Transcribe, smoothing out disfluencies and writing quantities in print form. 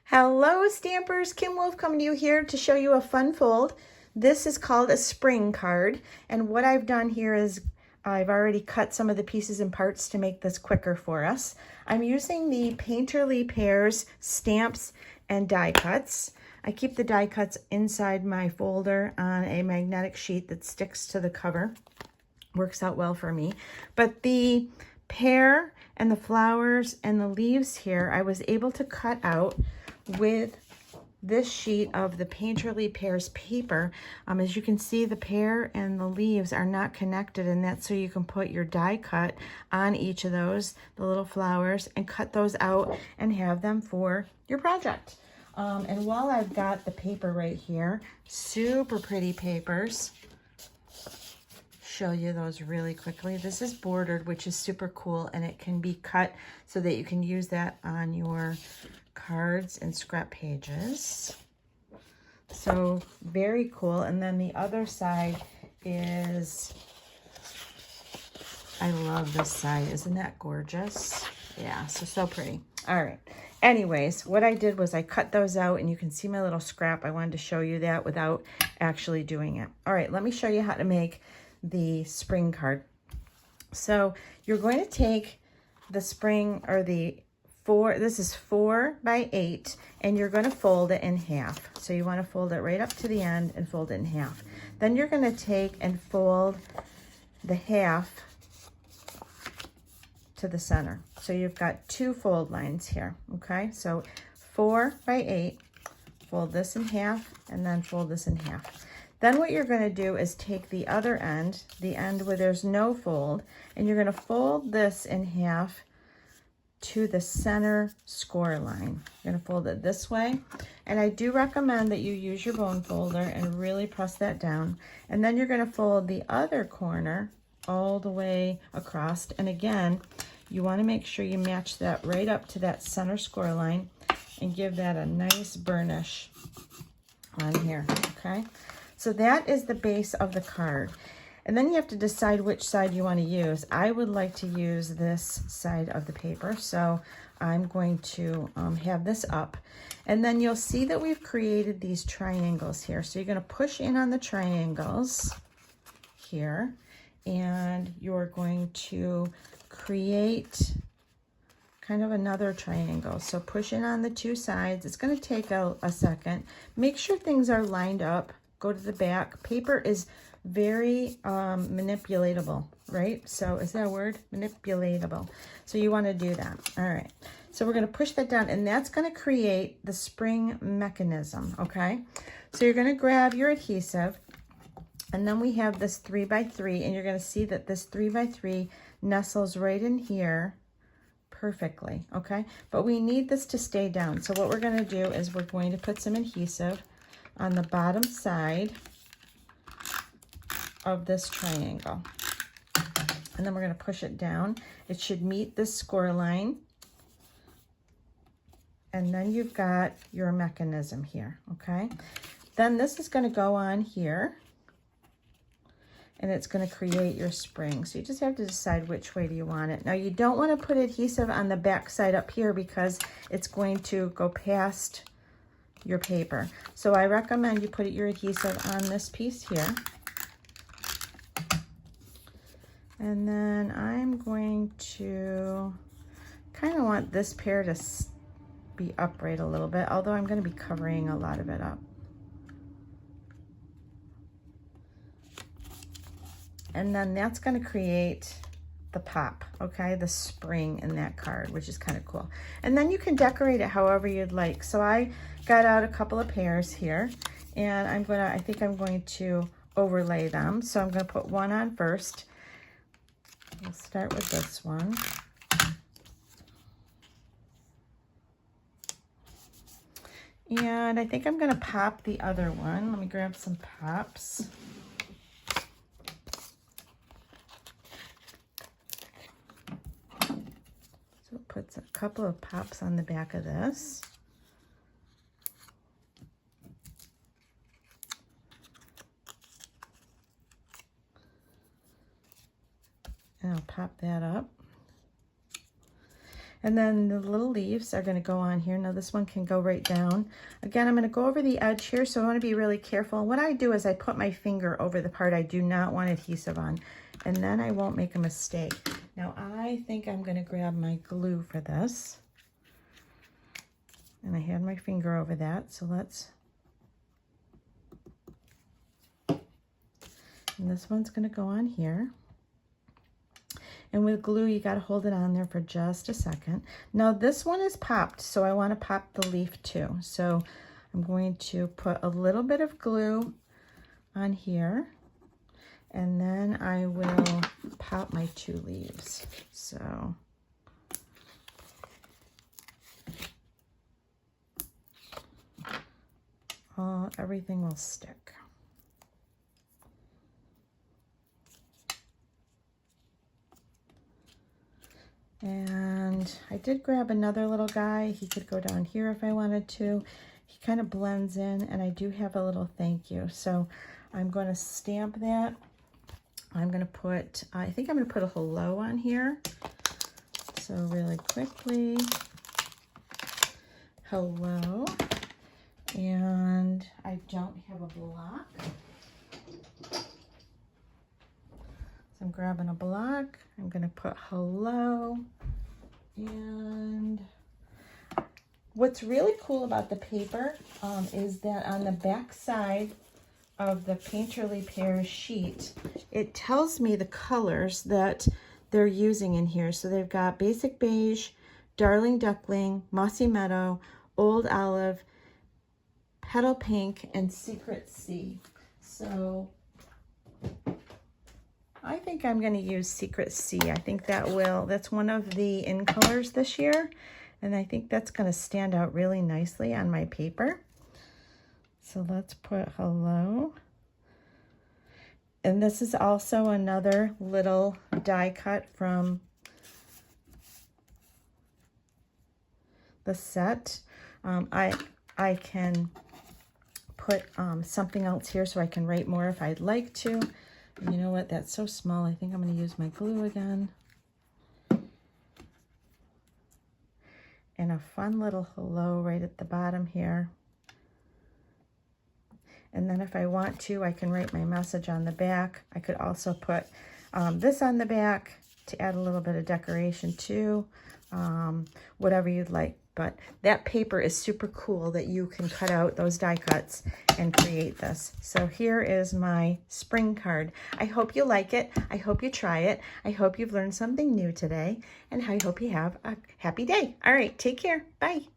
Hello Stampers, Kim Wolf coming to you here to show you a fun fold. This is called a spring card, and what I've done here is I've already cut some of the pieces and parts to make this quicker for us. I'm using the Painterly Pears stamps and die cuts. I keep the die cuts inside my folder on a magnetic sheet that sticks to the cover. Works out well for me. But the pear and the flowers and the leaves here, I was able to cut out with this sheet of the Painterly Pears paper. As you can see, the pear and the leaves are not connected, and that's so you can put your die cut on each of those, the little flowers, and cut those out and have them for your project. And while I've got the paper right here, super pretty papers, show you those really quickly. This is bordered, which is super cool, and it can be cut so that you can use that on your cards and scrap pages. So very cool. And then the other side is, I love this side. Isn't that gorgeous? Yeah, so pretty. All right. Anyways, what I did was I cut those out, and you can see my little scrap. I wanted to show you that without actually doing it. All right, let me show you how to make the spring card. So you're going to take the spring, or the this is 4 by 8, and you're going to fold it in half. So you want to fold it right up to the end and fold it in half. Then you're going to take and fold the half to the center. So you've got 2 fold lines here, okay? So 4 by 8, fold this in half, and then fold this in half. Then what you're going to do is take the other end, the end where there's no fold, and you're going to fold this in half to the center score line. You're going to fold it this way, and I do recommend that you use your bone folder and really press that down. And then you're going to fold the other corner all the way across, and again, you want to make sure you match that right up to that center score line and give that a nice burnish on here, okay? So that is the base of the card. And then you have to decide which side you want to use. I would like to use this side of the paper, so I'm going to have this up. And then you'll see that we've created these triangles here. So you're going to push in on the triangles here, and you're going to create kind of another triangle. So push in on the 2 sides. It's going to take a second. Make sure things are lined up. Go to the back. Paper is very manipulatable, right? So is that a word? Manipulatable. So you want to do that. All right. So we're going to push that down, and that's going to create the spring mechanism, okay? So you're going to grab your adhesive, and then we have this 3 by 3, and you're going to see that this 3 by 3 nestles right in here perfectly, okay? But we need this to stay down. So what we're going to do is we're going to put some adhesive on the bottom side of this triangle, and then we're going to push it down. It should meet this score line, and then you've got your mechanism here, okay? Then this is going to go on here, and it's going to create your spring. So you just have to decide which way do you want it. Now you don't want to put adhesive on the back side up here because it's going to go past your paper. So I recommend you put your adhesive on this piece here. And then I'm going to kind of want this pear to be upright a little bit, although I'm going to be covering a lot of it up. And then that's going to create the pop, okay, the spring in that card, which is kind of cool. And then you can decorate it however you'd like. So I got out a couple of pears here, and I think I'm going to overlay them. So I'm going to put one on first. We'll start with this one. And I think I'm going to pop the other one. Let me grab some pops. So it puts a couple of pops on the back of this. And I'll pop that up. And then the little leaves are going to go on here. Now this one can go right down. Again, I'm going to go over the edge here, so I want to be really careful. What I do is I put my finger over the part I do not want adhesive on, and then I won't make a mistake. Now I think I'm going to grab my glue for this. And I had my finger over that, so let's... And this one's going to go on here. And with glue, you got to hold it on there for just a second. Now this one is popped, so I want to pop the leaf too. So I'm going to put a little bit of glue on here, and then I will pop my 2 leaves. So everything will stick. And I did grab another little guy. He could go down here if I wanted to. He kind of blends in, and I do have a little thank you. So I'm going to stamp that. I'm going to put, I think I'm going to put a hello on here. So really quickly, hello. And I don't have a block. I'm grabbing a block. I'm going to put hello. And what's really cool about the paper is that on the back side of the Painterly Pears sheet, it tells me the colors that they're using in here. So they've got Basic Beige, Darling Duckling, Mossy Meadow, Old Olive, Petal Pink, and Secret Sea. So I think I'm going to use Secret Sea. I think that's one of the in colors this year. And I think that's going to stand out really nicely on my paper. So let's put hello. And this is also another little die cut from the set. I can put something else here so I can write more if I'd like to. You know what? That's so small. I think I'm going to use my glue again. And a fun little hello right at the bottom here. And then if I want to, I can write my message on the back. I could also put this on the back to add a little bit of decoration too. Whatever you'd like. But that paper is super cool that you can cut out those die cuts and create this. So here is my spring card. I hope you like it. I hope you try it. I hope you've learned something new today. And I hope you have a happy day. All right, take care. Bye.